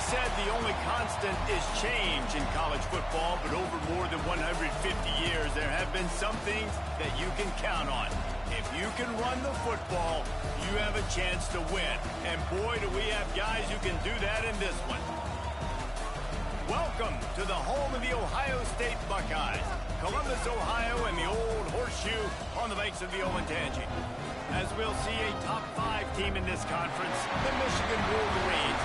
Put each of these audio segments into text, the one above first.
said the only constant is change in college football, but over more than 150 years, there have been some things that you can count on. If you can run the football, you have a chance to win. And boy, do we have guys who can do that in this one. Welcome to the home of the Ohio State Buckeyes, Columbus, Ohio, and the old horseshoe on the banks of the Olentangy. As we'll see a top 5 team in this conference, the Michigan Wolverines,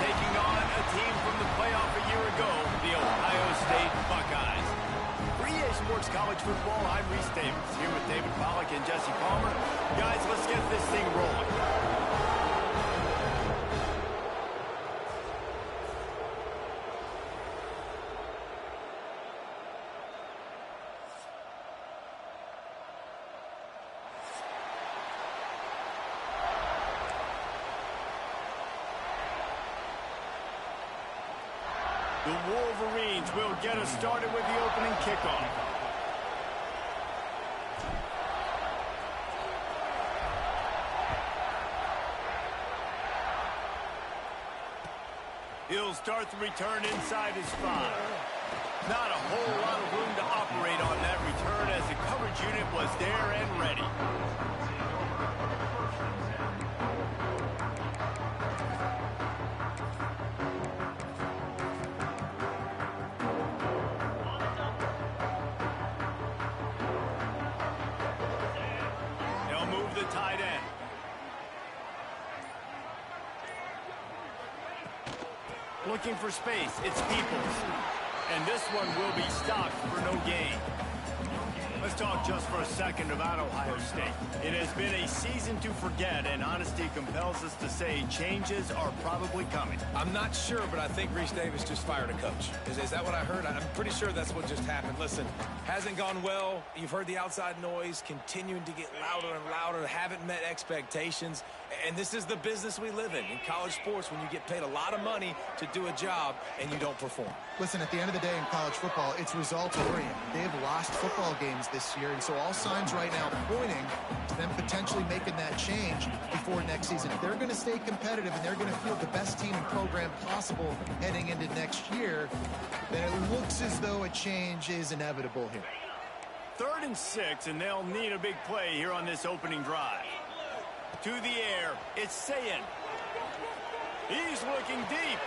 taking on a team from the playoff a year ago, the Ohio State Buckeyes. For EA Sports College Football, I'm Reese Davis, here with David Pollack and Jesse Palmer. Guys, let's get this thing rolling. The Wolverines will get us started with the opening kickoff. He'll start the return inside his 5. Not a whole lot of room to operate on that return as the coverage unit was there and ready. Tight end. Looking for space, it's Peoples. And this one will be stopped for no gain. Let's talk just for a second about Ohio State. It has been a season to forget, and honesty compels us to say changes are probably coming. I'm not sure, but I think Reese Davis just fired a coach. Is that what I heard? I'm pretty sure that's what just happened. Listen, hasn't gone well. You've heard the outside noise, continuing to get louder and louder, haven't met expectations. And this is the business we live in college sports, when you get paid a lot of money to do a job and you don't perform. Listen, at the end of the day in college football, it's result-oriented. They have lost football games this year, and so all signs right now pointing to them potentially making that change before next season. If they're going to stay competitive and they're going to field the best team and program possible heading into next year, then it looks as though a change is inevitable here. 3rd and 6, and they'll need a big play here on this opening drive. To the air, it's Sayin. He's looking deep.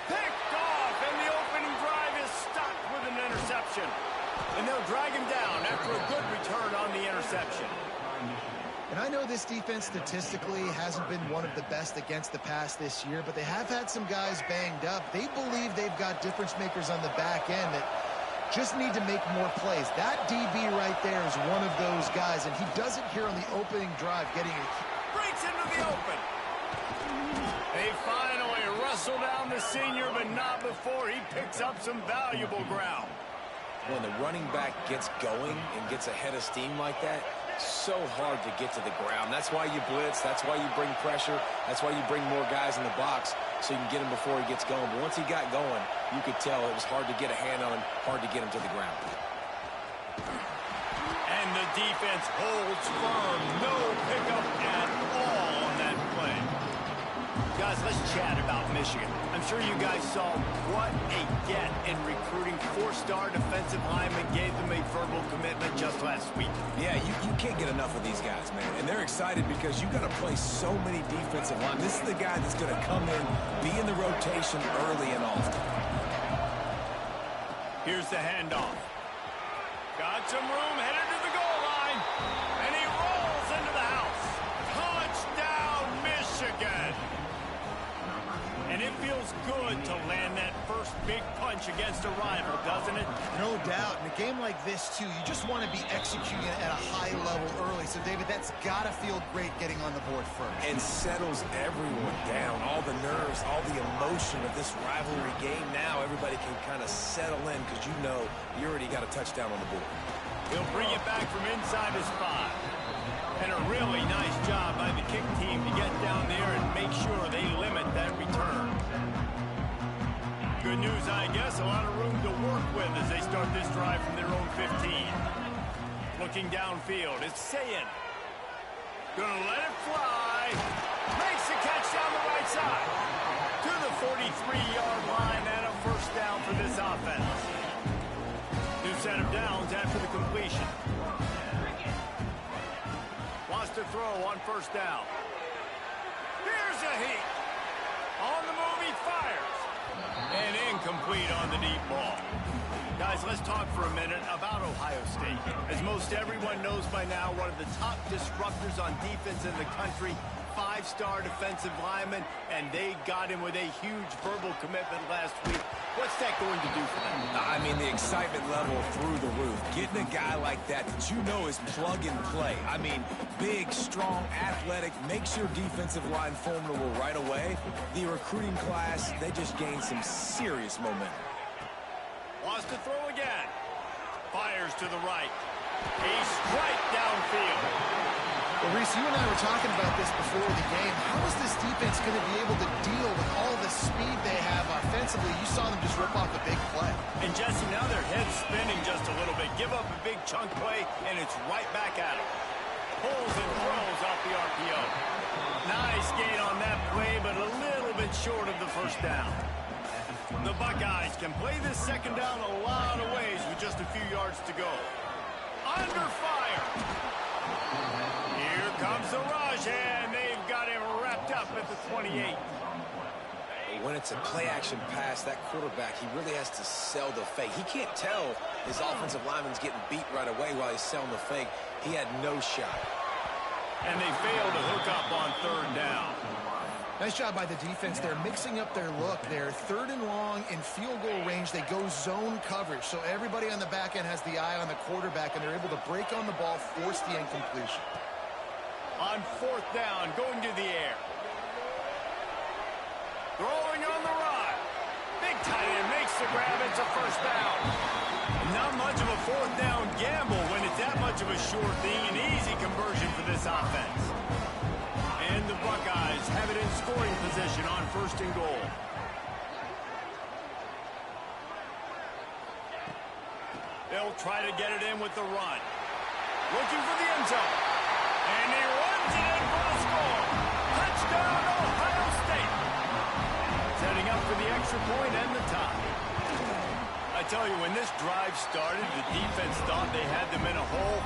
Picked off, and the opening drive is stopped with an interception. And they'll drag him down after a good return on the interception. And I know this defense statistically hasn't been one of the best against the pass this year, but they have had some guys banged up. They believe they've got difference makers on the back end that just need to make more plays. That DB right there is one of those guys, and he does it here on the opening drive, getting it. Breaks into the open. They finally wrestle down the senior, but not before he picks up some valuable ground. When the running back gets going and gets ahead of steam like that, so hard to get to the ground. That's why you blitz. That's why you bring pressure. That's why you bring more guys in the box so you can get him before he gets going. But once he got going, you could tell it was hard to get a hand on him, hard to get him to the ground. And the defense holds firm. No pickup at all on that play. Guys, let's chat about Michigan. I'm sure you guys saw what a get in recruiting. 4-star defensive lineman gave them a verbal commitment just last week. Yeah, you can't get enough of these guys, man. And they're excited because you got to play so many defensive line. This is the guy that's going to come in, be in the rotation early and often. Here's the handoff. Got some room, headed to the goal line, and he rolls into the house. Touchdown, Michigan! And it feels good to land that first big punch against a rival, doesn't it? No doubt. In a game like this, too, you just want to be executing it at a high level early. So, David, that's got to feel great getting on the board first. And settles everyone down. All the nerves, all the emotion of this rivalry game. Now everybody can kind of settle in because you know you already got a touchdown on the board. He'll bring it back from inside his 5. And a really nice job by the kick team to get down there and make sure they limit that return. Good news, I guess, a lot of room to work with as they start this drive from their own 15. Looking downfield, it's Sayin. Gonna let it fly. Makes the catch down the right side. To the 43-yard line and a first down for this offense. New set of downs after the completion. Wants to throw on first down. Here's a heat. On the move, he fires. And incomplete on the deep ball. Guys, let's talk for a minute about Ohio State. As most everyone knows by now, one of the top disruptors on defense in the country, five-star defensive lineman, and they got him with a huge verbal commitment last week. What's that going to do for them? I mean, the excitement level through the roof. Getting a guy like that you know is plug and play. I mean, big, strong, athletic, makes your defensive line formidable right away. The recruiting class, they just gained some serious momentum. Wants to throw again. Fires to the right. A strike downfield. Well, Reese, you and I were talking about this before the game. How is this defense going to be able to deal with all the speed they have offensively? You saw them just rip off a big play. And Jesse, now their head's spinning just a little bit. Give up a big chunk play, and it's right back at them. Pulls and throws off the RPO. Nice gain on that play, but a little bit short of the first down. The Buckeyes can play this second down a lot of ways with just a few yards to go. Under fire. Here comes the rush, and they've got him wrapped up at the 28. When it's a play-action pass, that quarterback, he really has to sell the fake. He can't tell his offensive lineman's getting beat right away while he's selling the fake. He had no shot. And they failed to hook up on third down. Nice job by the defense. They're mixing up their look. They're third and long in field goal range. They go zone coverage. So everybody on the back end has the eye on the quarterback, and they're able to break on the ball, force the incompletion. On fourth down, going to the air. Throwing on the run. Big tight end makes the grab. It's a first down. Not much of a fourth down gamble when it's that much of a short thing. An easy conversion for this offense. And the Buckeyes have it in scoring position on first and goal. They'll try to get it in with the run. Looking for the end zone. And he runs it in for the score. Touchdown, Ohio State. Setting up for the extra point and the tie. I tell you, when this drive started, the defense thought they had them in a hole.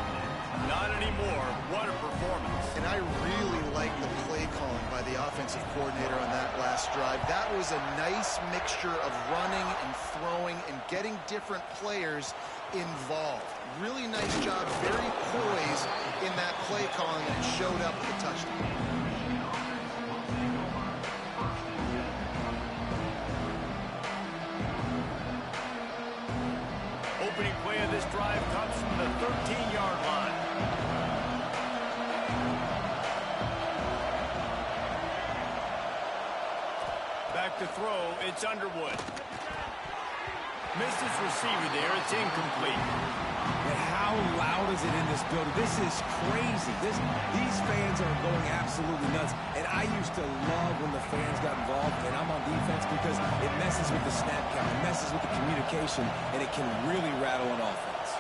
Not anymore. What a performance. And I really like the play calling by the offensive coordinator on that last drive. That was a nice mixture of running and throwing and getting different players involved. Really nice job, very poised in that play calling, and it showed up with the touchdown. Opening play of this drive comes from the 13-yard line. Back to throw, it's Underwood. Missed his receiver there, it's incomplete. And how loud is it in this building? This is crazy. These fans are going absolutely nuts. And I used to love when the fans got involved, and I'm on defense, because it messes with the snap count, it messes with the communication, and it can really rattle an offense.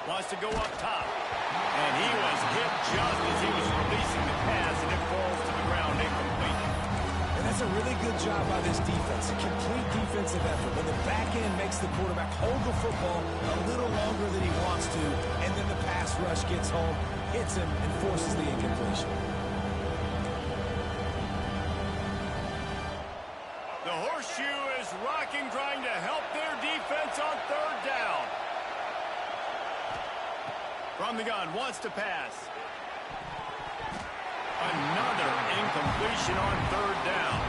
Wants to go up top. And he was hit just as he was releasing the pass, and it falls to the ground incomplete. And that's a really good job by this defense. A complete defensive effort. When the back end makes the quarterback hold the football a little longer than he wants to, and then the pass rush gets home, hits him, and forces the incompletion. The horseshoe is rocking, trying to help their defense on third down. From the gun, wants to pass. Another incompletion on third down.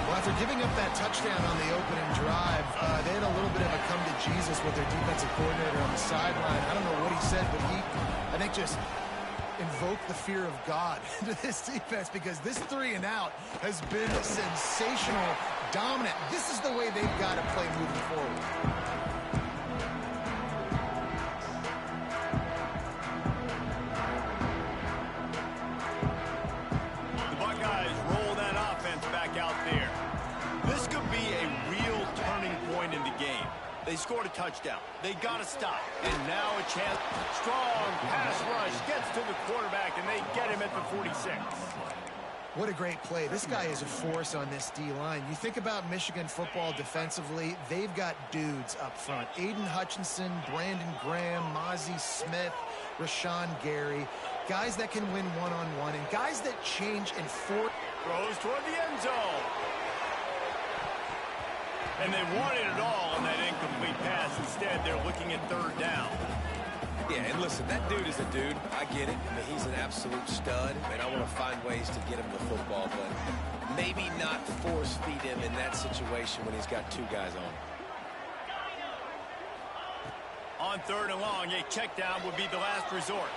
Well, after giving up that touchdown on the opening drive, they had a little bit of a come to Jesus with their defensive coordinator on the sideline. I don't know what he said, but he, I think, just invoked the fear of God into this defense, because this 3 and out has been sensational, dominant. This is the way they've got to play moving forward. They scored a touchdown. They got to stop. And now a chance. Strong pass rush gets to the quarterback, and they get him at the 46. What a great play. This guy is a force on this D-line. You think about Michigan football defensively, they've got dudes up front. Aiden Hutchinson, Brandon Graham, Mozzie Smith, Rashawn Gary. Guys that can win one-on-one and guys that change and force. Throws toward the end zone. And they wanted it all on that incomplete pass. Instead, they're looking at third down. Yeah, and listen, that dude is a dude. I get it. I mean, he's an absolute stud, and I want to find ways to get him the football, but maybe not force feed him in that situation when he's got two guys on. On third and long, a check down would be the last resort.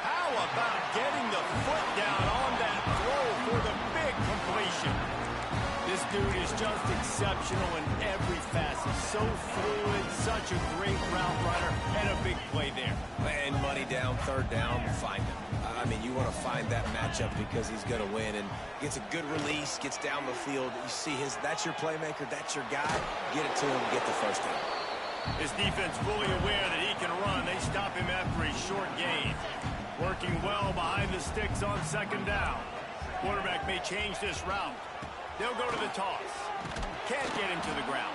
How about getting the foot down on that throw for the big completion? This dude is just exceptional in every facet. So fluid, such a great route runner, and a big play there. And money down, third down, find him. I mean, you want to find that matchup because he's going to win and gets a good release, gets down the field. You see that's your playmaker, that's your guy. Get it to him, get the first down. His defense fully aware that he can run. They stop him after a short gain. Working well behind the sticks on second down. Quarterback may change this route. They'll go to the toss. Can't get him to the ground.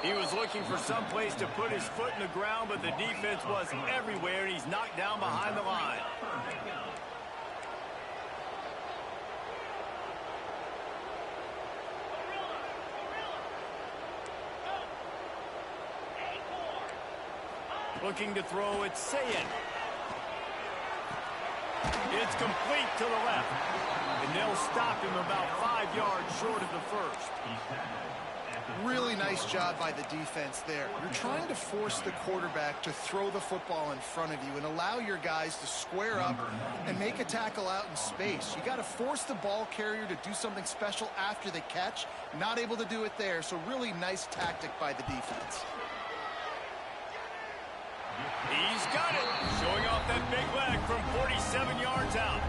He was looking for some place to put his foot in the ground, but the defense was everywhere, and he's knocked down behind the line. Looking to throw, it's Sayin. It's complete to the left. And they'll stop him about 5 yards short of the first. Really nice job by the defense there. You're trying to force the quarterback to throw the football in front of you and allow your guys to square up and make a tackle out in space. You got to force the ball carrier to do something special after the catch. Not able to do it there, so really nice tactic by the defense. He's got it. Showing off that big leg from 47 yards out.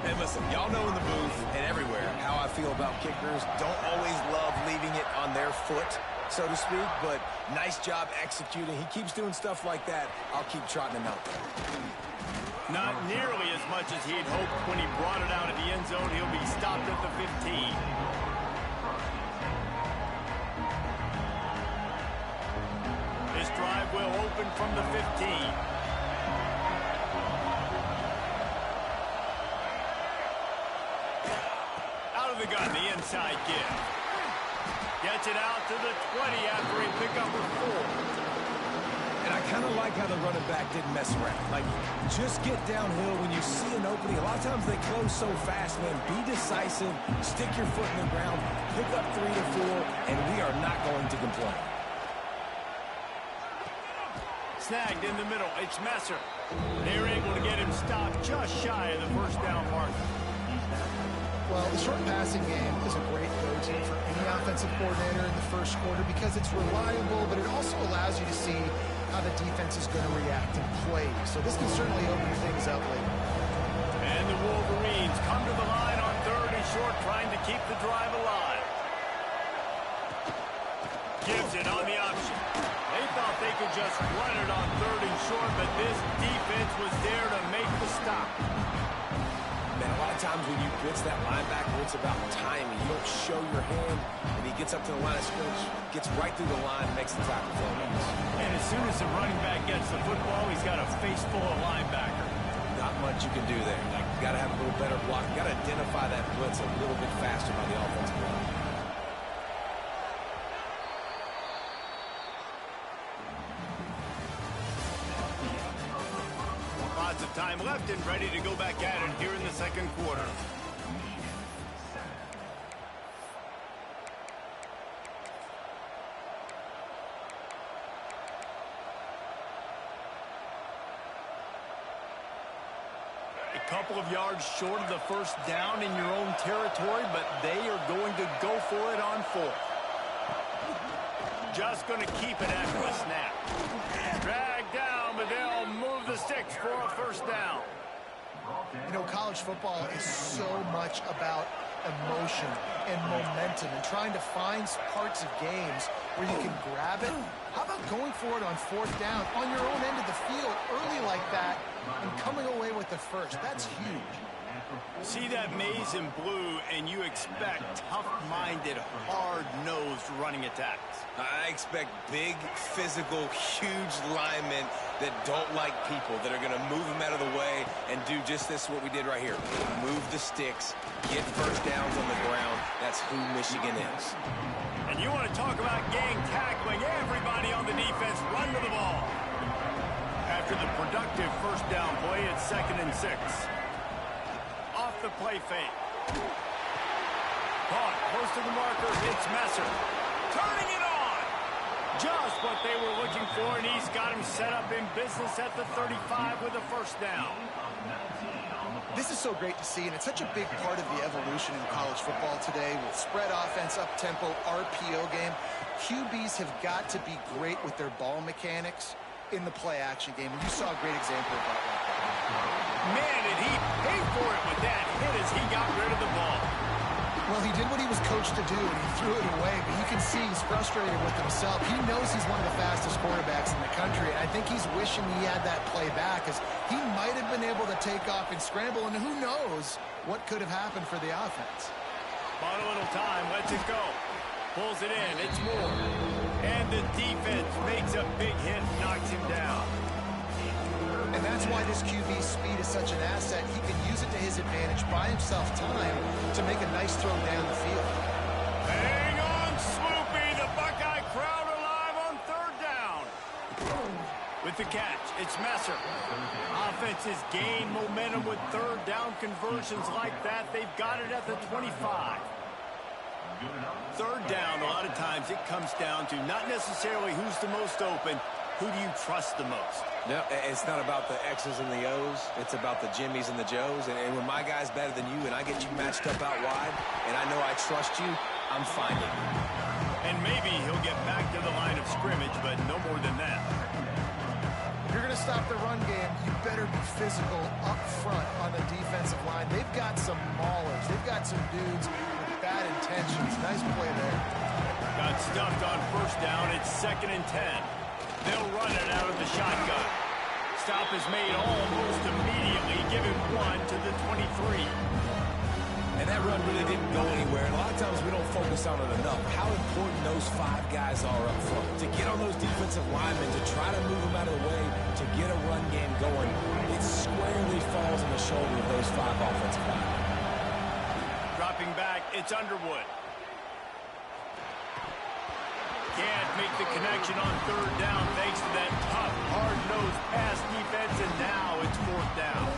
And listen, y'all know in the booth and everywhere how I feel about kickers. Don't always love leaving it on their foot, so to speak, but nice job executing. He keeps doing stuff like that. I'll keep trotting him out there. Not nearly as much as he'd hoped when he brought it out of the end zone. He'll be stopped at the 15. This drive will open from the 15. The gun, the inside give. Gets it out to the 20 after a pickup of 4. And I kind of like how the running back didn't mess around. Like, just get downhill when you see an opening. A lot of times they close so fast, man. Be decisive, stick your foot in the ground, pick up 3 to 4, and we are not going to complain. Snagged in the middle. It's Messer. They're able to get him stopped just shy of the first down marker. Well, the short passing game is a great go-to for any offensive coordinator in the first quarter because it's reliable, but it also allows you to see how the defense is going to react and play. So this can certainly open things up later. And the Wolverines come to the line on third and short, trying to keep the drive alive. Gives it on the option. They thought they could just run it on third and short, but this defense was there to make the stop. Man, a lot of times when you blitz that linebacker, it's about timing. You don't show your hand, and he gets up to the line of scrimmage, gets right through the line, and makes the tackle for him. And as soon as the running back gets the football, he's got a face full of linebacker. Not much you can do there. Like, you got to have a little better block. You got to identify that blitz a little bit faster by the offensive line. Lots of time left and ready to go back at it here in the second quarter. A couple of yards short of the first down in your own territory, but they are going to go for it on fourth. Just going to keep it after the snap. Drag down, but they'll move the sticks for a first down. You know, college football is so much about emotion and momentum and trying to find parts of games where you can grab it. How about going for it on fourth down on your own end of the field early like that and coming away with the first? That's huge. See that maze in blue, and you expect tough-minded, hard-nosed running attacks. I expect big, physical, huge linemen that don't like people, that are going to move them out of the way and do just this, what we did right here. Move the sticks, get first downs on the ground. That's who Michigan is. And you want to talk about gang tackling, everybody on the defense run to the ball. After the productive first down play, it's 2nd and 6. Off the play fake. Caught close to the marker. It's Messer. Turning it on. Just what they were looking for, and he's got him set up in business at the 35 with a first down. This is so great to see, and it's such a big part of the evolution in college football today with spread offense, up-tempo, RPO game. QBs have got to be great with their ball mechanics in the play-action game, and you saw a great example of that. Man, did he pay for it with that hit as he got rid of the ball. Well, he did what he was coached to do, and he threw it away, but you can see he's frustrated with himself. He knows he's one of the fastest quarterbacks in the country, and I think he's wishing he had that play back, as he might have been able to take off and scramble, and who knows what could have happened for the offense. Bought a little time, lets it go. Pulls it in, it's Moore. And the defense makes a big hit, knocks him down. And that's why this QB's speed is such an asset. He can use it to his advantage, buy himself time to make a nice throw down the field. Hang on, Sloopy. The Buckeye crowd alive on 3rd down. With the catch, it's Messer. Offenses gain momentum with 3rd down conversions like that. They've got it at the 25. 3rd down, a lot of times it comes down to not necessarily who's the most open, who do you trust the most? No, it's not about the X's and the O's. It's about the Jimmies and the Joes. And when my guy's better than you and I get you matched up out wide and I know I trust you, I'm finding you. And maybe he'll get back to the line of scrimmage, but no more than that. If you're going to stop the run game, you better be physical up front on the defensive line. They've got some maulers. They've got some dudes with bad intentions. Nice play there. Got stuffed on first down. It's 2nd and 10. They'll run it out of the shotgun. Stop is made almost immediately, giving 1 to the 23. And that run really didn't go anywhere. And a lot of times we don't focus on it enough. How important those 5 guys are up front. To get on those defensive linemen, to try to move them out of the way, to get a run game going, it squarely falls on the shoulder of those 5 offensive linemen. Dropping back, it's Underwood. Can't make the connection on 3rd down thanks to that tough, hard-nosed pass defense, and now it's 4th down.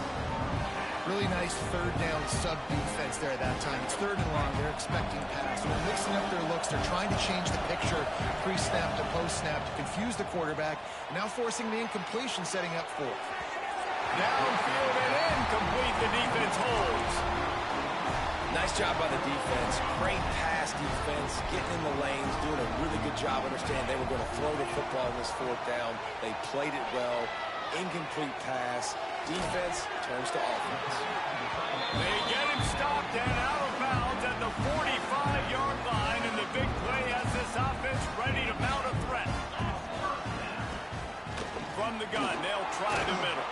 Really nice 3rd down sub-defense there at that time. It's 3rd and long. They're expecting pass. They're mixing up their looks. They're trying to change the picture pre-snap to post-snap to confuse the quarterback, now forcing the incompletion, setting up 4th. Downfield and incomplete. The defense holds. Nice job by the defense. Great pass defense, getting in the lanes, doing a really good job understanding they were going to throw the football in this 4th down. They played it well. Incomplete pass. Defense turns to offense. They get him stopped and out of bounds at the 45-yard line, and the big play has this offense ready to mount a threat. From the gun, they'll try the middle.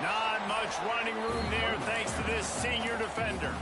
Not much running room there thanks to this senior defender.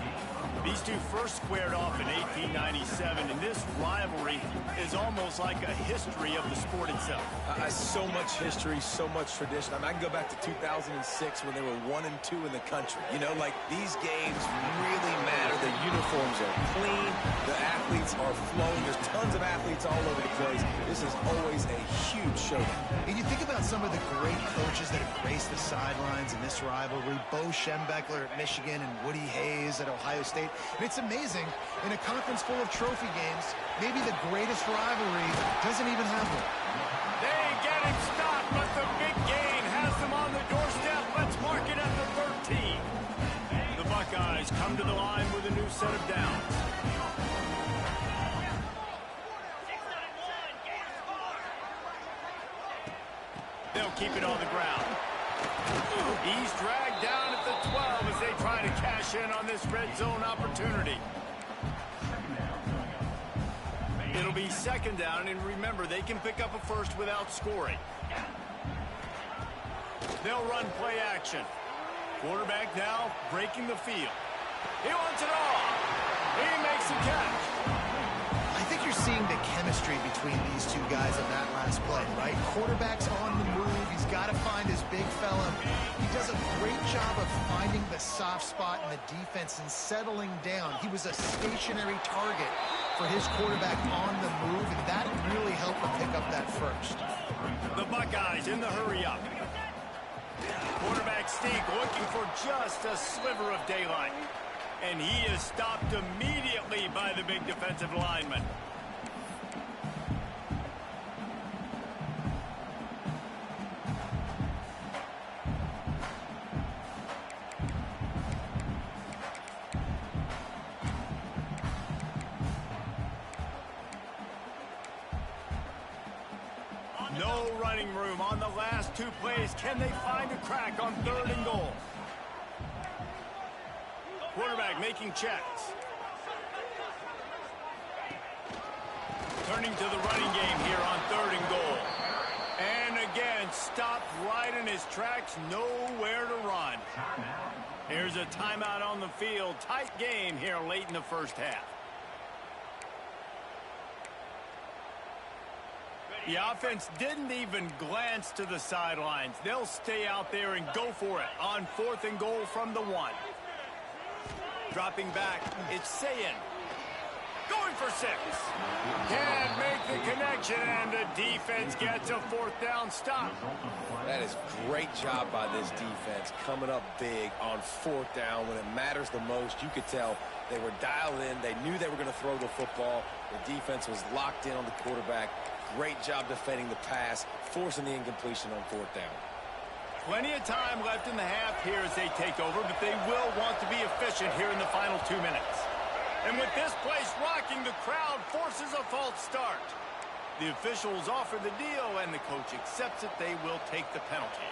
These two first squared off in 1897, and this rivalry is almost like a history of the sport itself. So much history, so much tradition. I mean, I can go back to 2006 when they were 1 and 2 in the country. You know, like, these games really matter. The uniforms are clean. The athletes are flowing. There's tons of athletes all over the place. This is always a huge showdown. And you think about some of the great coaches that have graced the sidelines in this rivalry. Bo Schembechler at Michigan and Woody Hayes at Ohio State. And it's amazing, in a conference full of trophy games, maybe the greatest rivalry doesn't even have one. They get him stopped, but the big gain has them on the doorstep. Let's mark it at the 13. The Buckeyes come to the line with a new set of downs. They'll keep it on the ground. He's dragged down at the 12 as they try to cash in on this red zone opportunity. It'll be 2nd down, and remember, they can pick up a first without scoring. They'll run play action. Quarterback now breaking the field. He wants it all. He makes the catch. I think you're seeing the chemistry between these two guys in that last play, right? Quarterback's on the move. He's got to find his big fella. He does a great job of finding the soft spot in the defense and settling down. He was a stationary target for his quarterback on the move, and that really helped him pick up that first. The Buckeyes in the hurry-up. Quarterback sneak looking for just a sliver of daylight. And he is stopped immediately by the big defensive lineman. No running room on the last two plays. Can they find a crack on 3rd and goal? Quarterback making checks. Turning to the running game here on 3rd and goal. And again, stopped right in his tracks. Nowhere to run. Here's a timeout on the field. Tight game here late in the first half. The offense didn't even glance to the sidelines. They'll stay out there and go for it on 4th and goal from the 1. Dropping back, it's Sayin. Going for 6. Can't make the connection, and the defense gets a 4th down stop. That is great job by this defense, coming up big on 4th down when it matters the most. You could tell they were dialed in. They knew they were going to throw the football. The defense was locked in on the quarterback. Great job defending the pass, forcing the incompletion on 4th down. Plenty of time left in the half here as they take over, but they will want to be efficient here in the final 2 minutes. And with this place rocking, the crowd forces a false start. The officials offer the deal, and the coach accepts it. They will take the penalty.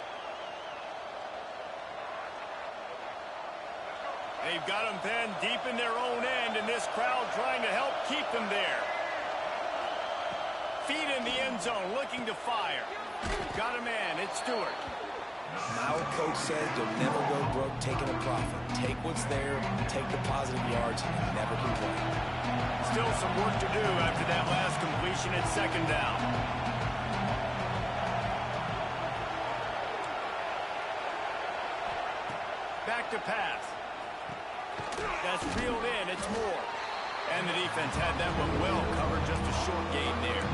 They've got them penned deep in their own end, and this crowd trying to help keep them there. Feet in the end zone, looking to fire. Got a man, it's Stewart. My old coach said you'll never go broke taking a profit. Take what's there, take the positive yards, and never complain. Still some work to do after that last completion at 2nd down. Back to pass. That's reeled in, it's Moore. And the defense had that one well covered, just a short gain there.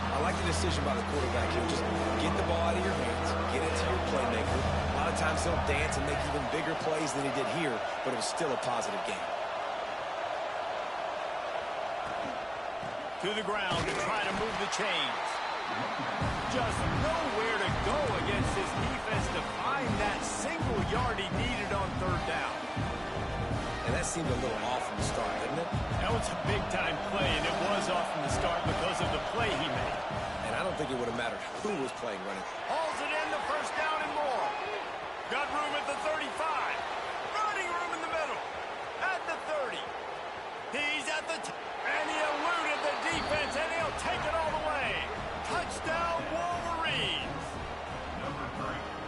I like the decision by the quarterback here. Just get the ball out of your hands, get it to your playmaker. A lot of times he'll dance and make even bigger plays than he did here, but it was still a positive game. To the ground to try to move the chains. Just nowhere to go against this defense to find that single yard he needed on 3rd down. And that seemed a little off from the start, didn't it? That was a big-time play, and it was off from the start because of the play he made. And I don't think it would have mattered who was playing running. Hauls it in, the 1st down and more. Got room at the 35. Running room in the middle. At the 30. He's at the and he eluded the defense, and he'll take it all the way. Touchdown, Wolverines.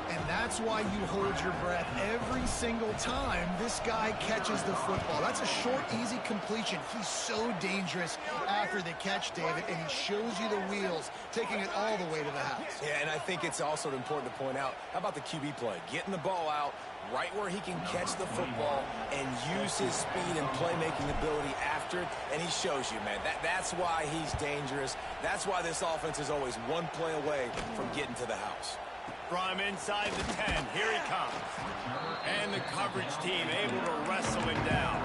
And that's why you hold your breath every single time this guy catches the football. That's a short, easy completion. He's so dangerous after the catch, David, and he shows you the wheels, taking it all the way to the house. Yeah, and I think it's also important to point out, how about the QB play? Getting the ball out right where he can catch the football and use his speed and playmaking ability after it, and he shows you, man. That's why he's dangerous. That's why this offense is always one play away from getting to the house. From inside the 10, here he comes. And the coverage team able to wrestle him down.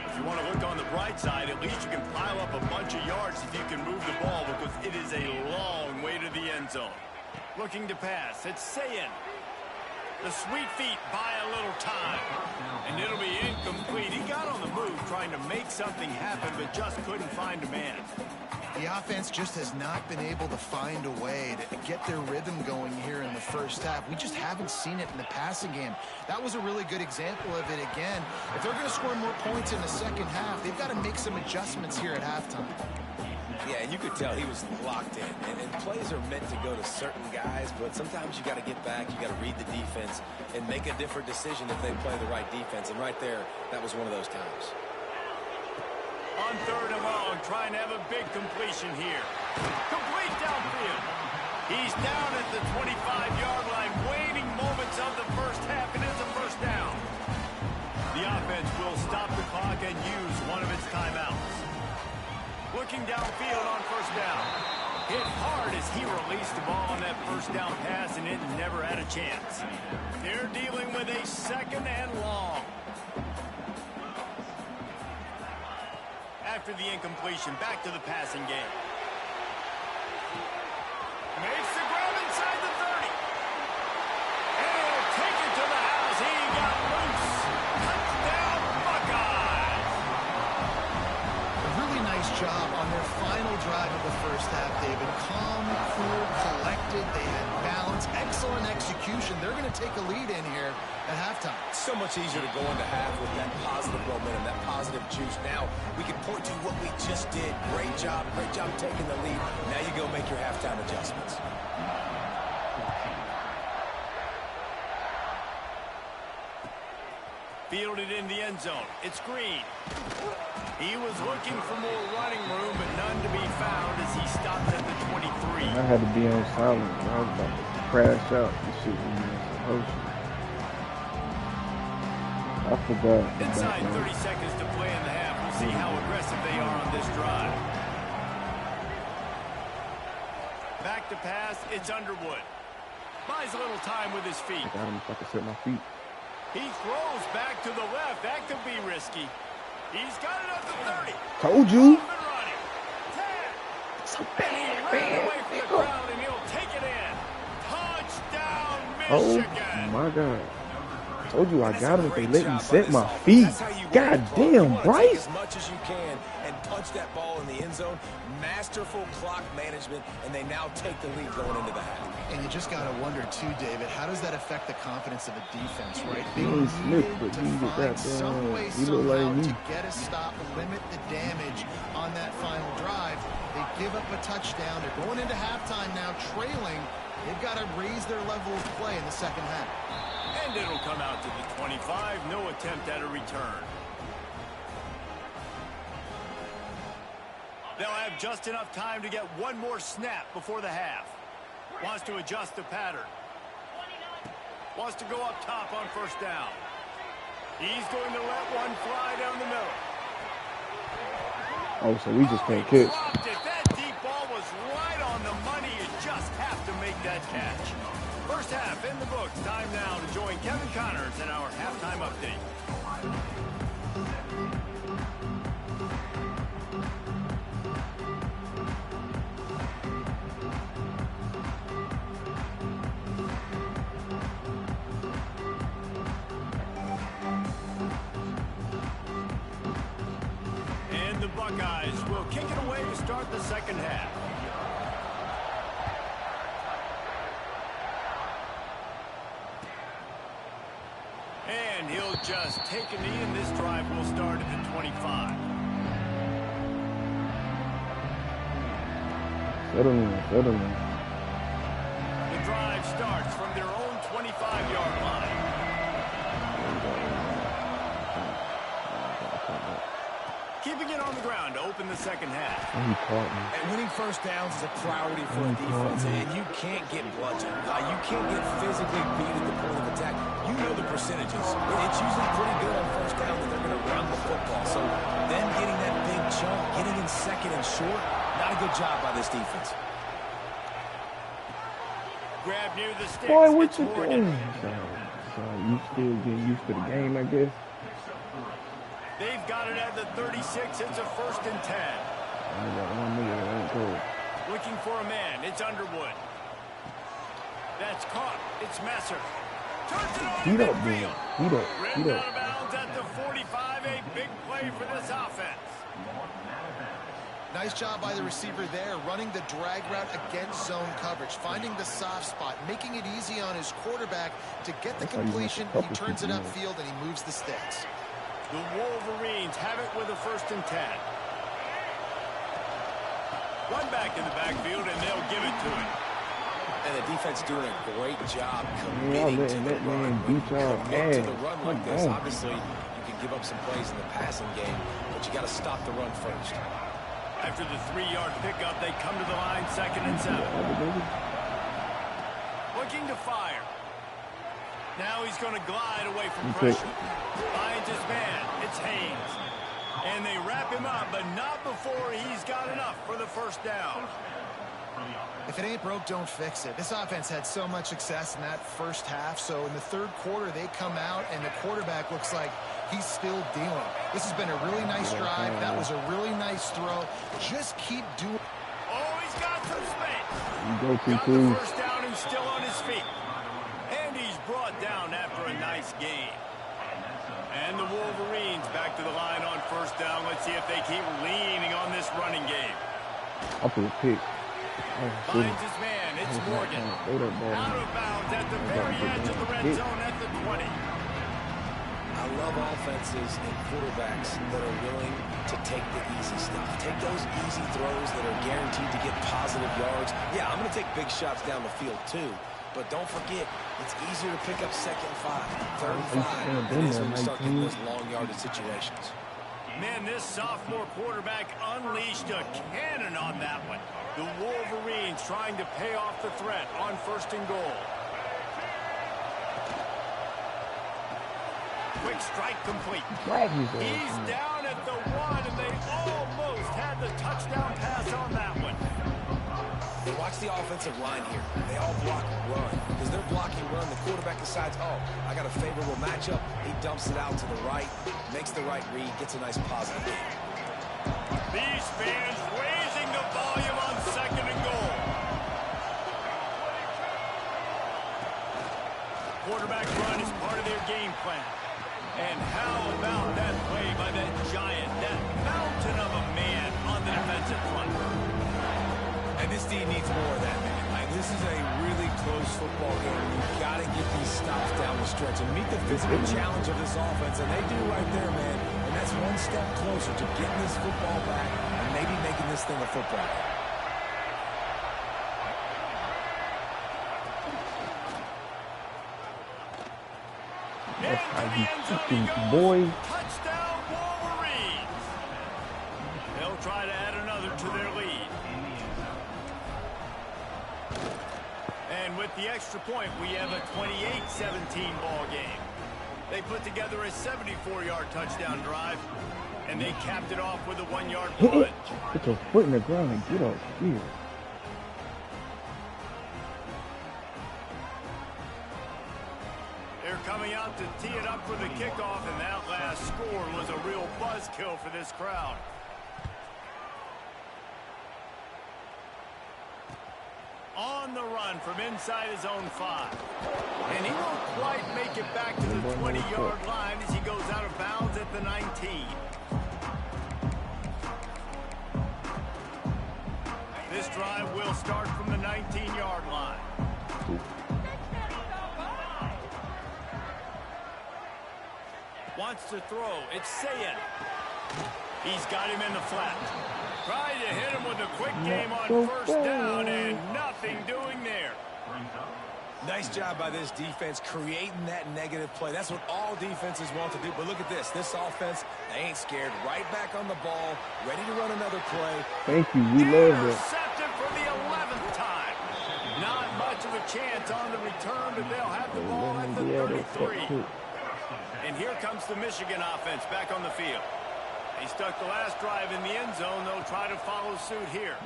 If you want to look on the bright side, at least you can pile up a bunch of yards if you can move the ball, because it is a long way to the end zone. Looking to pass, it's Sayin. The sweet feet buy a little time. And it'll be incomplete. He got on the move trying to make something happen, but just couldn't find a man. The offense just has not been able to find a way to get their rhythm going here in the first half. We just haven't seen it in the passing game. That was a really good example of it again. If they're going to score more points in the second half, they've got to make some adjustments here at halftime. Yeah, and You could tell he was locked in. And plays are meant to go to certain guys, but sometimes you got to get back, you got to read the defense, and make a different decision if they play the right defense. And right there, that was one of those times. On 3rd and long, trying to have a big completion here. Complete downfield. He's down at the 25-yard line, waiting moments of the first half. It is a first down. The offense will stop the clock and use one of its timeouts. Looking downfield on first down. Hit hard as he released the ball on that first down pass, and it never had a chance. They're dealing with a 2nd and long. After the incompletion, back to the passing game. Makes the grab inside the 30. And he'll take it to the house. He got loose. Touchdown, Buckeyes. A really nice job on their final drive of the first half, David. Calm, cool, collected. They had balance. Excellent execution. They're going to take a lead in here at halftime. So much easier to go into half with that positive momentum, that positive juice. Now we can point to what we just did. Great job taking the lead. Now you go make your halftime adjustments. Fielded in the end zone. It's Green. He was looking for more running room, but none to be found as he stopped at the 23. I had to be on silent. I was about to crash out. This shit was supposed to. I forgot. Inside 30 seconds to play in the half. We'll see how aggressive they are on this drive. Back to pass. It's Underwood. Buys a little time with his feet. I got him if I can set my feet. He throws back to the left. That could be risky. He's got it up to 30. Told you. Off and running. 10. So And he ran away from the crowd, and he'll take it in. Touchdown, Michigan. Oh, my God. Told you I got him if they let me set my feet. God damn, Bryce. As much as you can and punch that ball in the end zone. Masterful clock management, and they now take the lead going into the half. And you just got to wonder, too, David, how does that affect the confidence of the defense, right? He They ain't Smith, needed but to he get find that some way, he look like somehow me. to get a stop, limit the damage on that final drive. They give up a touchdown. They're going into halftime now, trailing. They've got to raise their level of play in the second half. And it'll come out to the 25. No attempt at a return. They'll have just enough time to get one more snap before the half. Wants to adjust the pattern. Wants to go up top on first down. He's going to let one fly down the middle. Oh, so we just can't catch. Dropped it. That deep ball was right on the money. You just have to make that catch. First half in the books. Time now to join Kevin Connors in our halftime update. And the Buckeyes will kick it away to start the second half. And he'll just take a knee, and this drive will start at the 25. Settle in. The drive starts from their own 25-yard line. Keeping it on the ground to open the second half. He caught me. And winning first downs is a priority for a defense, and you can't get bludgeoned. You can't get physically beat at the point of attack. You know the percentages. It's usually pretty good on first down that they're going to run the football. So them getting that big chunk, getting in second and short, not a good job by this defense. Grab near the sticks. Boy, what It's you Morgan. doing? So you still getting used to the game, I guess. They've got it at the 36. It's a 1st and 10. I got one nigga that ain't cold. Looking for a man. It's Underwood. That's caught. It's Messer. Turns it on Heat up, midfield. Heat up. Rimmed out of bounds at the 45. A big play for this offense. Nice job by the receiver there, running the drag route against zone coverage, finding the soft spot, making it easy on his quarterback to get the completion. He turns it upfield, and he moves the sticks. The Wolverines have it with a 1st and 10. One back in the backfield, and they'll give it to him. And the defense doing a great job committing to the run. Beat y'all to the run like Come this, on. obviously, you can give up some plays in the passing game, but you got to stop the run first. After the 3-yard pickup, they come to the line, 2nd and 7. Looking to fire. Now he's going to glide away from pressure. Finds his man. It's Haynes. And they wrap him up, but not before he's got enough for the first down. If it ain't broke, don't fix it. This offense had so much success in that first half, so in the third quarter, they come out, and the quarterback looks like he's still dealing. This has been a really nice drive. That was a really nice throw. Just keep doing. Oh, he's got some space. Got the first down and still on his feet. And he's brought down after a nice gain. And the Wolverines back to the line on first down. Let's see if they keep leaning on this running game. I'll put a pick. Finds his man. It's Morgan. Out of bounds at the very edge of the red zone at the 20. I love offenses and quarterbacks that are willing to take the easy stuff. Take those easy throws that are guaranteed to get positive yards. Yeah, I'm going to take big shots down the field too. But don't forget, it's easier to pick up 2nd and 5, 3rd and 5 than it is when you start getting those long yardage situations. Man, this sophomore quarterback unleashed a cannon on that one. The Wolverines trying to pay off the threat on 1st and goal. Quick strike complete. He's down at the 1, and they almost had the touchdown pass on that one. And watch the offensive line here. They all block run. Because they're blocking run, the quarterback decides, oh, I got a favorable matchup. He dumps it out to the right, makes the right read, gets a nice positive gain. These fans raising the volume on 2nd and goal. Quarterback run is part of their game plan. And how about that play by that giant, that mountain of a man on the defensive front? And this team needs more of that, man. Like, this is a really close football game. You've got to get these stops down the stretch and meet the physical challenge of this offense, and they do right there, man. And that's one step closer to getting this football back and maybe making this thing a football game. Boy. Touchdown, Wolverines. They'll try to add another to their lead. And with the extra point, we have a 28-17 ball game. They put together a 74-yard touchdown drive, and they capped it off with a 1-yard punt. Put your foot in the ground and get off here. They're coming out to tee it up for the kickoff, and that last score was a real buzzkill for this crowd. On the run from inside his own 5. And he won't quite make it back to the 20-yard line as he goes out of bounds at the 19. This drive will start from the 19-yard line. Wants to throw. It's Sayin. He's got him in the flat. Trying to hit him with a quick game on first down, and nothing doing there. Nice job by this defense creating that negative play. That's what all defenses want to do. But look at this. This offense, they ain't scared. Right back on the ball, ready to run another play. Thank you. We love it. Intercepted for the 11th time. Not much of a chance on the return, but they'll have the ball at the 33. And here comes the Michigan offense back on the field. He stuck the last drive in the end zone. They'll try to follow suit here.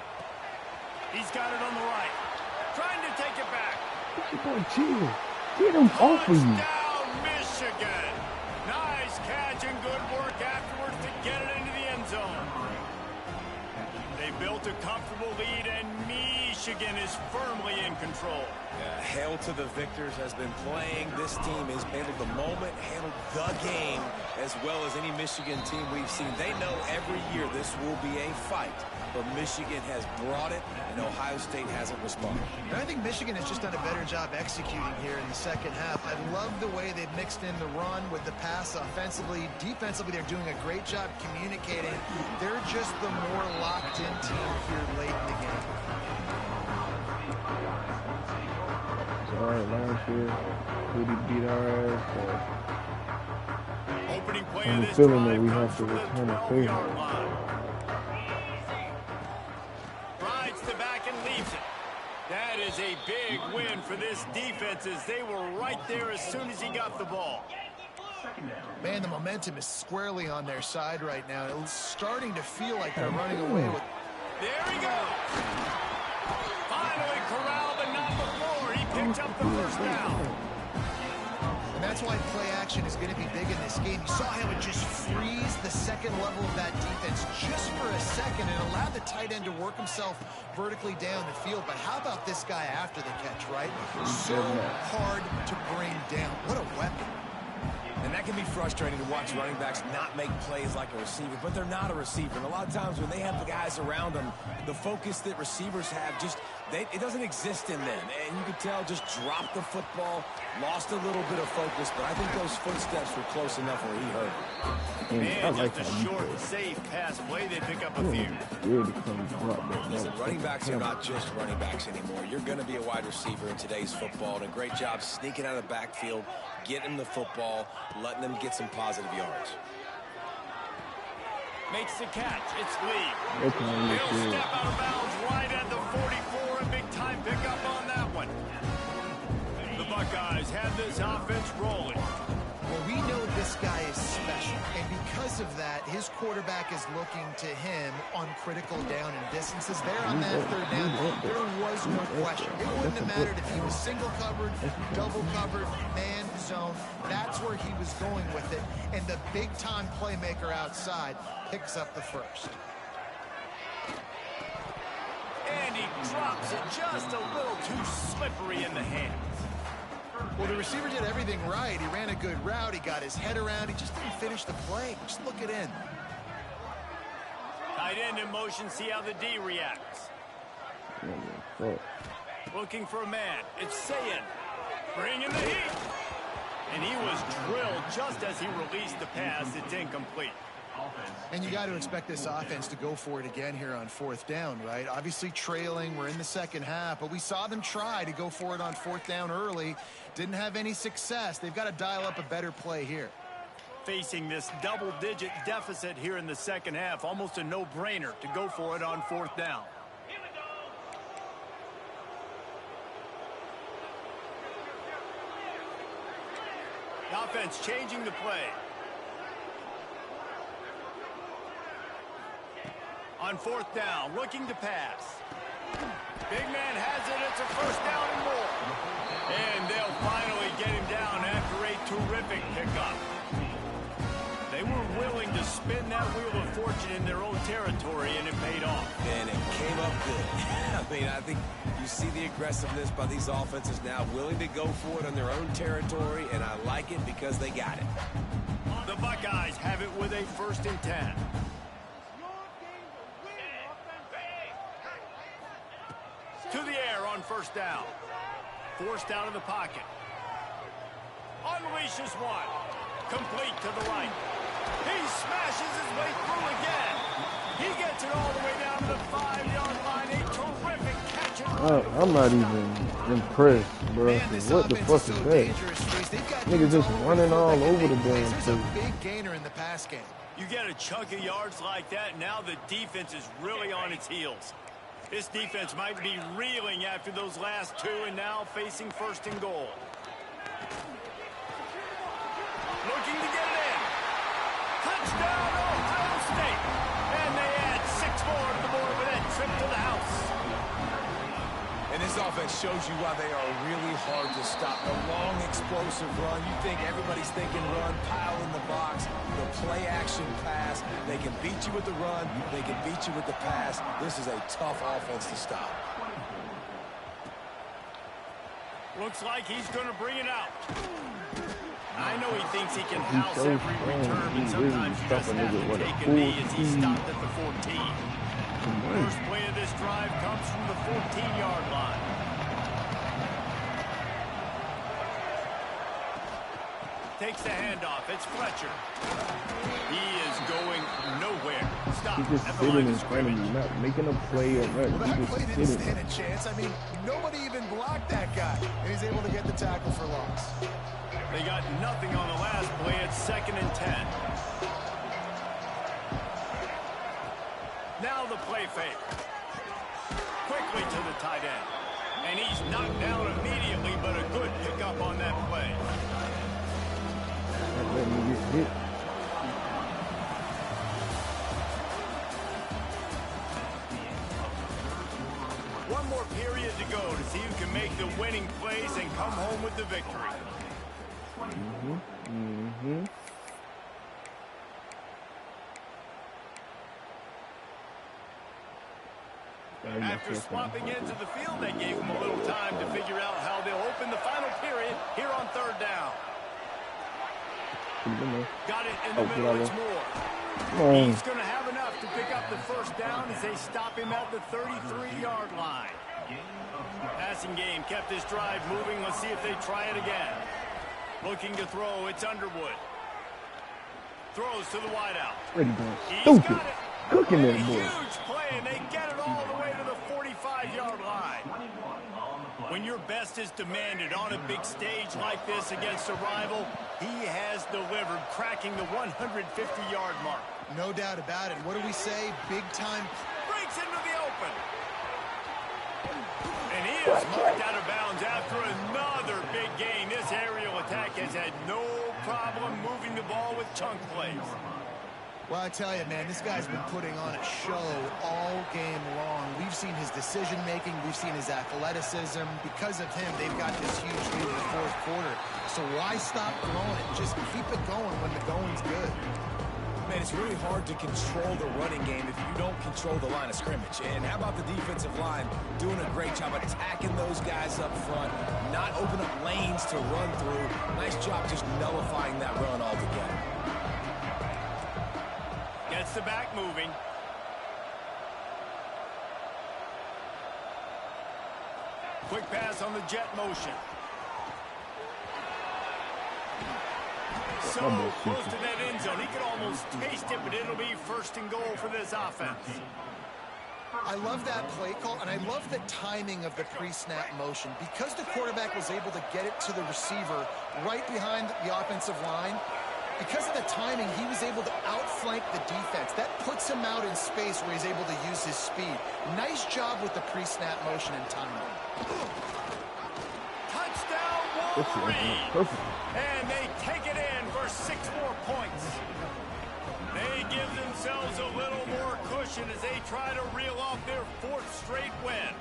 He's got it on the right. Trying to take it back. Chill. Get him off of you. Touchdown, Michigan. Nice catch and good work afterwards to get it into the end zone. They built a comfortable lead, and Michigan is firmly in control. Yeah, hail to the victors has been playing. This team has handled the moment, handled the game, as well as any Michigan team we've seen. They know every year this will be a fight, but Michigan has brought it, and Ohio State hasn't responded. And I think Michigan has just done a better job executing here in the second half. I love the way they've mixed in the run with the pass offensively. Defensively, they're doing a great job communicating. They're just the more locked-in team here late in the year. Really beat our ass. Opening play I'm of this feeling that drive we comes have to from the return a 12-yard favor. line. Rides the back and leaves it. That is a big win for this defense as they were right there as soon as he got the ball. Man, the momentum is squarely on their side right now. It's starting to feel like they're running away with... There he goes. Finally corralled, but not before. He picked up the first down. And that's why play action is going to be big in this game. You saw how it just frees the second level of that defense just for a second and allowed the tight end to work himself vertically down the field. But how about this guy after the catch, right? So hard to bring down. What a weapon. And that can be frustrating to watch running backs not make plays like a receiver, but they're not a receiver. And a lot of times when they have the guys around them, the focus that receivers have it doesn't exist in them. And you could tell just dropped the football, lost a little bit of focus, but I think those footsteps were close enough where he heard it. Man, just a short, safe pass play, they pick up a few. Listen, running backs are not just running backs anymore. You're going to be a wide receiver in today's football, and a great job sneaking out of the backfield, getting the football, letting them get some positive yards. Makes the catch. It's Lee. He'll step out of bounds right at the 44. A big-time pickup on that one. The Buckeyes have this offense rolling. Well, we know this guy is special, and because of that, his quarterback is looking to him on critical down and distances. There on that third down, there was no question. It wouldn't have mattered if he was single covered, double covered, man zone. That's where he was going with it, and the big-time playmaker outside picks up the first. And he drops it just a little too slippery in the hands. Well, the receiver did everything right. He ran a good route. He got his head around. He just didn't finish the play. Just look it in. Tight end in motion. See how the D reacts. Looking for a man. It's Sayin. Bringing the heat. And he was drilled just as he released the pass. It's incomplete. And you got to expect this offense to go for it again here on fourth down, right? Obviously trailing. We're in the second half, but we saw them try to go for it on fourth down early. Didn't have any success. They've got to dial up a better play here. Facing this double-digit deficit here in the second half, almost a no-brainer to go for it on fourth down. The offense changing the play. On fourth down, looking to pass. Big man has it. It's a first down and more. And they'll finally get him down after a terrific pickup. They were willing to spin that wheel of fortune in their own territory, and it paid off. And it came up good. I mean, I think you see the aggressiveness by these offenses now, willing to go for it on their own territory, and I like it because they got it. The Buckeyes have it with a 1st and 10. To the air on first down. Forced out of the pocket. Unleashes one. Complete to the right. He smashes his way through again. He gets it all the way down to the 5-yard line. A terrific catch. I'm not even impressed, bro. Man, What the fuck is that? Niggas just running all over the damn There's a place. big gainer in the pass game. You get a chunk of yards like that, now the defense is really on its heels. This defense might be reeling after those last two and now facing 1st and goal. Looking to get it in. Touchdown, Ohio State. And they add 6 more to the board with that trip to the house. And this offense shows you why they are really hard to stop. The long, explosive run. You think everybody's thinking run, pile in the box. The play-action pass. They can beat you with the run. They can beat you with the pass. This is a tough offense to stop. Looks like he's going to bring it out. I know he thinks he can house every return, but sometimes you just have to take a knee as he stopped at the 14. First play of this drive comes from the 14-yard line. takes the handoff. It's Fletcher. He is going nowhere. Stop. He's just sitting in front of you, not making a play or nothing. Well, that He's play just didn't sitting. stand a chance. I mean, nobody even blocked that guy, and he's able to get the tackle for loss. They got nothing on the last play. It's 2nd and 10. Now the play fake. Quickly to the tight end. And he's knocked down immediately, but a good pickup on that play. Not letting me get hit. One more period to go to see who can make the winning plays and come home with the victory. After swapping ends of the field, they gave him a little time to figure out how they'll open the final period here on 3rd down. Got it in the middle, it's Moore. He's going to have enough to pick up the 1st down as they stop him at the 33-yard line. Passing game kept this drive moving. Let's see if they try it again. Looking to throw, it's Underwood. Throws to the wideout. He's got it. Cooking that boy. Huge play, and they get it all the way to the 45-yard line. When your best is demanded on a big stage like this against a rival, he has delivered, cracking the 150-yard mark. No doubt about it. What do we say? Big time. Breaks into the open. And he is marked out of bounds after another big gain. This aerial attack has had no problem moving the ball with chunk plays. Well, I tell you, man, this guy's been putting on a show all game long. We've seen his decision-making. We've seen his athleticism. Because of him, they've got this huge lead in the 4th quarter. So why stop throwing it? Just keep it going when the going's good. Man, it's really hard to control the running game if you don't control the line of scrimmage. And how about the defensive line doing a great job attacking those guys up front, not open up lanes to run through. Nice job just nullifying that run altogether. Gets the back moving. Quick pass on the jet motion. So close to that end zone. He could almost taste it, but it'll be 1st and goal for this offense. I love that play call, and I love the timing of the pre-snap motion. Because the quarterback was able to get it to the receiver right behind the offensive line, because of the timing, he was able to outflank the defense. That puts him out in space where he's able to use his speed. Nice job with the pre-snap motion and timing. Touchdown, Wolverine! And they take it in for 6 more points. They give themselves a little more cushion as they try to reel off their 4th straight win.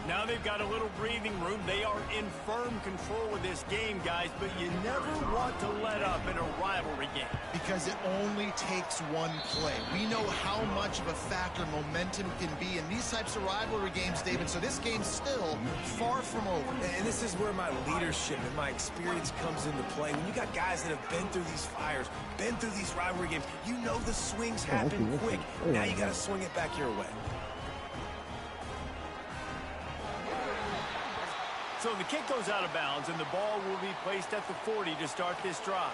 Now they've got a little breathing room. They are in firm control of this game, guys, but you never want to let up in a rivalry game. Because it only takes one play. We know how much of a factor momentum can be in these types of rivalry games, David, so this game's still far from over. And this is where my leadership and my experience comes into play. When you got guys that have been through these fires, been through these rivalry games, you know the swings happen quick. Now you got to swing it back your way. So the kick goes out of bounds, and the ball will be placed at the 40 to start this drive.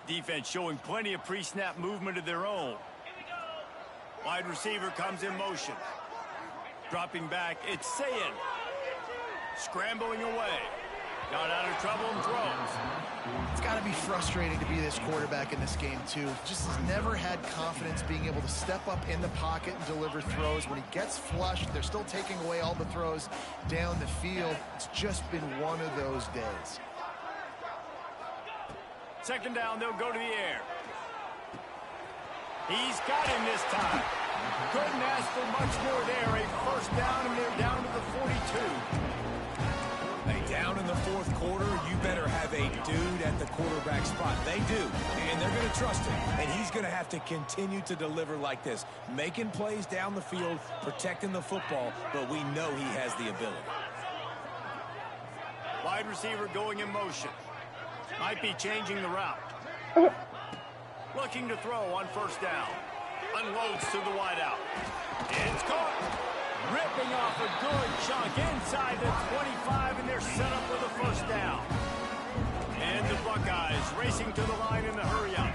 Defense showing plenty of pre-snap movement of their own. Wide receiver comes in motion. Dropping back, it's Sayin. Scrambling away. Got out of trouble and throws. It's got to be frustrating to be this quarterback in this game, too. Just has never had confidence being able to step up in the pocket and deliver throws. When he gets flushed, they're still taking away all the throws down the field. It's just been one of those days. 2nd down, they'll go to the air. He's got him this time. Couldn't ask for much more there. A 1st down, and they're down to the 42. Hey, down in the 4th quarter, you better have a dude at the quarterback spot. They do, and they're going to trust him. And he's going to have to continue to deliver like this, making plays down the field, protecting the football, but we know he has the ability. Wide receiver going in motion. Might be changing the route. Looking to throw on first down. Unloads to the wideout. It's caught. Ripping off a good chunk inside the 25, and they're set up with a first down. And the Buckeyes racing to the line in the hurry-up.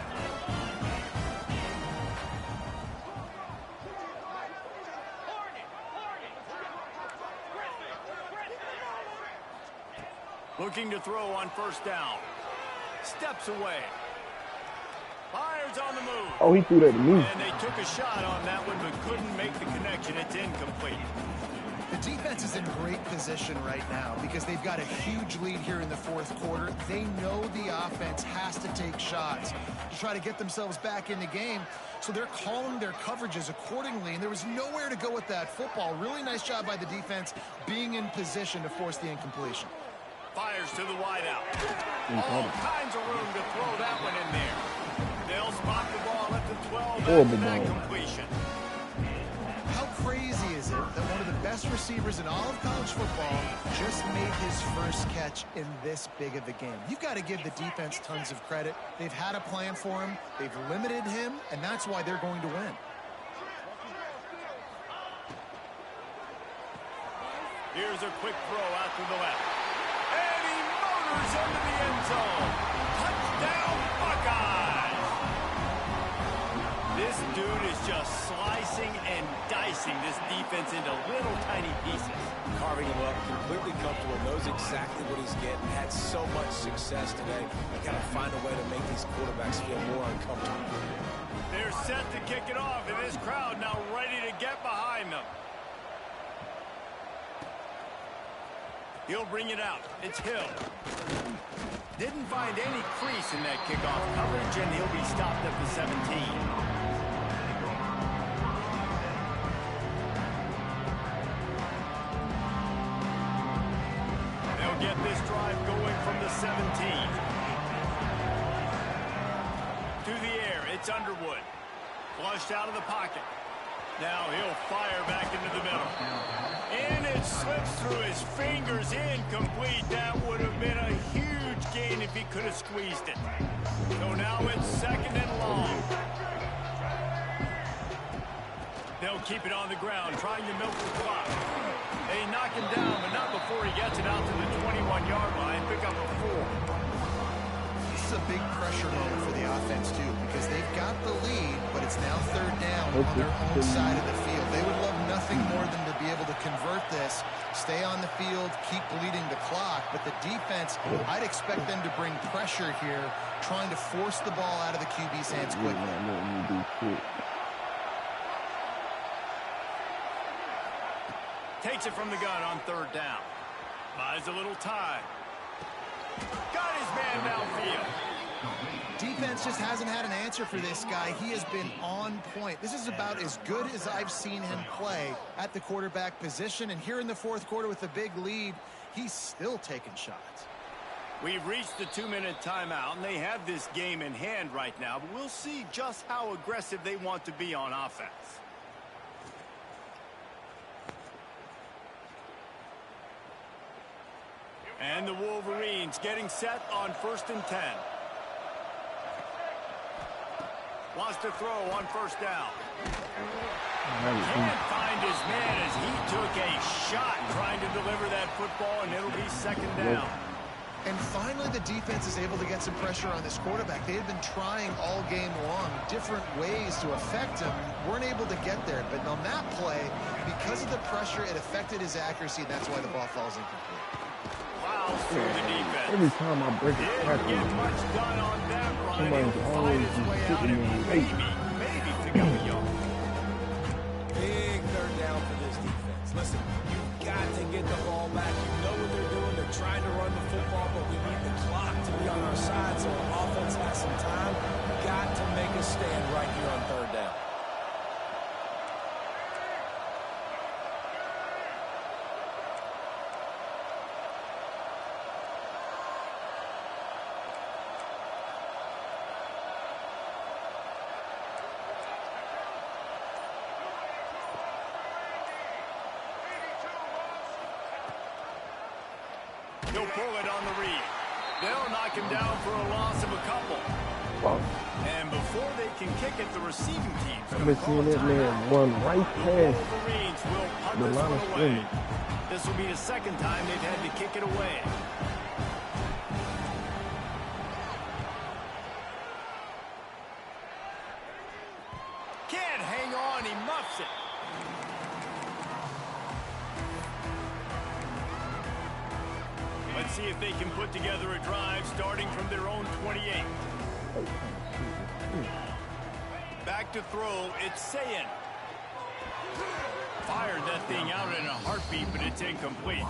Looking to throw on first down. Steps away. Fires on the move. Oh, he threw that to me. And they took a shot on that one, but couldn't make the connection. It's incomplete. The defense is in great position right now because they've got a huge lead here in the fourth quarter. They know the offense has to take shots to try to get themselves back in the game. So they're calling their coverages accordingly, and there was nowhere to go with that football. Really nice job by the defense being in position to force the incompletion. Fires to the wideout. All kinds of room to throw that one in there. They'll spot the ball at the 12 after that completion. How crazy is it that one of the best receivers in all of college football just made his first catch in this big of a game? You've got to give the defense tons of credit. They've had a plan for him. They've limited him, and that's why they're going to win. Here's a quick throw out to the left. And he motors into the end zone. Touchdown, Buckeyes! This dude is just slicing and dicing this defense into little tiny pieces. Carving him up, completely comfortable, knows exactly what he's getting, had so much success today. You got to find a way to make these quarterbacks feel more uncomfortable. They're set to kick it off, and this crowd now ready to get behind them. He'll bring it out. It's Hill. Didn't find any crease in that kickoff coverage, and he'll be stopped at the 17. Get this drive going from the 17. To the air, it's Underwood. Flushed out of the pocket. Now he'll fire back into the middle. And it slips through his fingers, incomplete. That would have been a huge gain if he could have squeezed it. So now it's second and long. They'll keep it on the ground, trying to milk the clock. They knock him down, but not before he gets it out to the 21-yard line. Pick up a 4. This is a big pressure moment for the offense, too, because they've got the lead, but it's now third down on their own side of the field. They would love nothing more than to be able to convert this, stay on the field, keep bleeding the clock. But the defense, I'd expect them to bring pressure here, trying to force the ball out of the QB's hands quickly. Takes it from the gun on third down. Buys a little time. Got his man downfield. Defense just hasn't had an answer for this guy. He has been on point. This is about as good as I've seen him play at the quarterback position. And here in the fourth quarter with a big lead, he's still taking shots. We've reached the 2-minute timeout, and they have this game in hand right now. But we'll see just how aggressive they want to be on offense. And the Wolverines getting set on 1st and 10. Wants to throw on first down. Can't find his man as he took a shot trying to deliver that football, and it'll be second down. And finally, the defense is able to get some pressure on this quarterback. They had been trying all game long different ways to affect him. Weren't able to get there. But on that play, because of the pressure, it affected his accuracy, and that's why the ball falls incomplete. Through the defense. Every time I break a tackle, Didn't get much done on that run. somebody's He'll always fight his way just out sitting and there waiting. maybe pick up a yard. Big third down for this defense. Listen, you've got to get the ball back. You know what they're doing. They're trying to run the football, but we need the clock to be on our side so the offense has some time. Got to make a stand right here on third down. He'll pull it on the read. They'll knock him down for a loss of a couple. Fuck. And before they can kick it, the receiving team's I've going been to call seeing a that man timeout. run right past Wolverines will punt the this line one of away. scrimmage. This will be the second time they've had to kick it away. Can't hang on, he muffs it. Let's see if they can put together a drive starting from their own 28. Back to throw, it's Sayin. Fired that thing out in a heartbeat, but it's incomplete.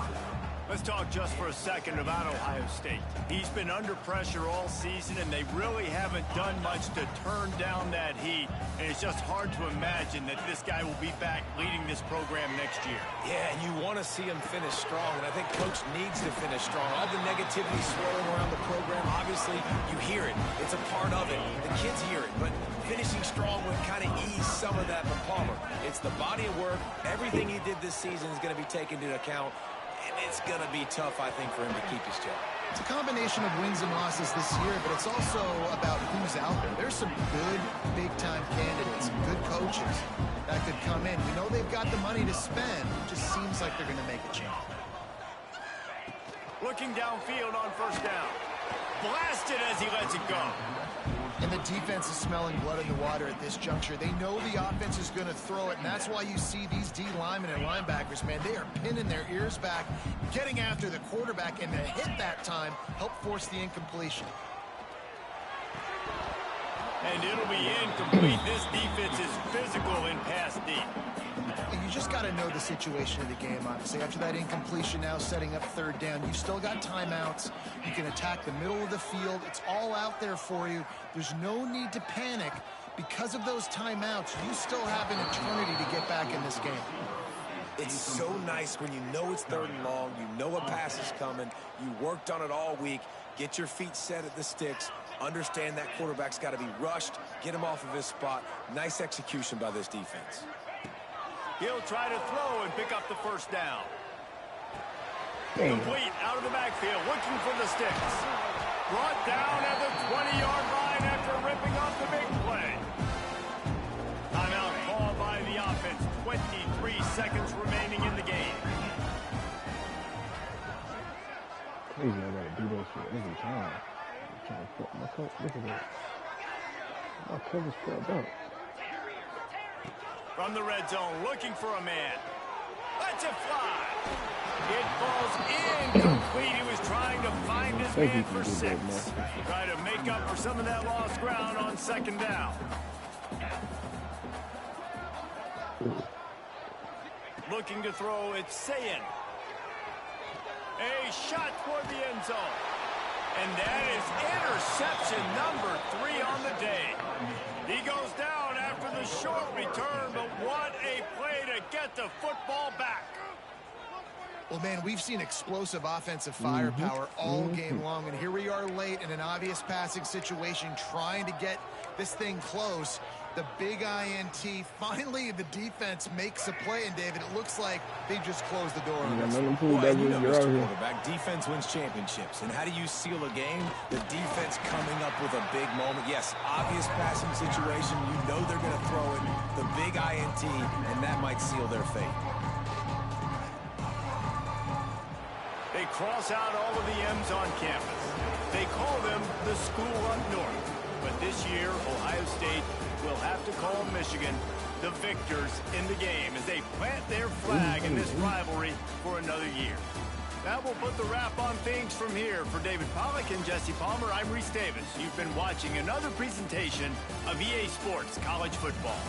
Let's talk just for a second about Ohio State. He's been under pressure all season, and they really haven't done much to turn down that heat. And it's just hard to imagine that this guy will be back leading this program next year. Yeah, and you want to see him finish strong, and I think Coach needs to finish strong. All the negativity swirling around the program, obviously, you hear it. It's a part of it. The kids hear it, but finishing strong would kind of ease some of that for Palmer. It's the body of work. Everything he did this season is going to be taken into account. And it's going to be tough, I think, for him to keep his job. It's a combination of wins and losses this year, but it's also about who's out there. There's some good, big-time candidates, some good coaches that could come in. We know they've got the money to spend. It just seems like they're going to make a change. Looking downfield on first down. Blasted as he lets it go. And the defense is smelling blood in the water at this juncture. They know the offense is going to throw it, and that's why you see these D linemen and linebackers, man, they are pinning their ears back, getting after the quarterback, and the hit that time helped force the incompletion. And it'll be incomplete. This defense is physical in pass deep. And you just got to know the situation of the game, obviously. After that incompletion, now setting up third down, you've still got timeouts. You can attack the middle of the field. It's all out there for you. There's no need to panic. Because of those timeouts, you still have an eternity to get back in this game. It's so nice when you know it's third and long, you know a pass is coming, you worked on it all week, get your feet set at the sticks, understand that quarterback's got to be rushed, get him off of his spot. Nice execution by this defense. He'll try to throw and pick up the first down. Dang. Complete out of the backfield, looking for the sticks. Brought down at the 20-yard line after ripping off the big play. Timeout called by the offense. 23 seconds remaining in the game. Crazy, I gotta do this shit every time. I'm trying to fuck my coach. Look at that. My cover's fucked up. From the red zone, looking for a man. Let's it fly. It falls incomplete. He was trying to find his man for 6. Try to make up for some of that lost ground on second down. Looking to throw, it's Sayin. A shot toward the end zone. And that is interception number 3 on the day. He goes down after the short return, but what a play to get the football back. Well, man, we've seen explosive offensive firepower all game long, and here we are late in an obvious passing situation trying to get this thing close. The big INT, finally the defense makes a play, and David, it looks like they just closed the door on this. Well, you know, Mr. Quarterback, defense wins championships. And how do you seal a game? The defense coming up with a big moment. Yes, obvious passing situation. You know they're going to throw it. The big INT, and that might seal their fate. They cross out all of the M's on campus. They call them the school up north. But this year, Ohio State will have to call Michigan the victors in the game as they plant their flag in this rivalry for another year. That will put the wrap on things from here. For David Pollack and Jesse Palmer, I'm Reese Davis. You've been watching another presentation of EA Sports College Football.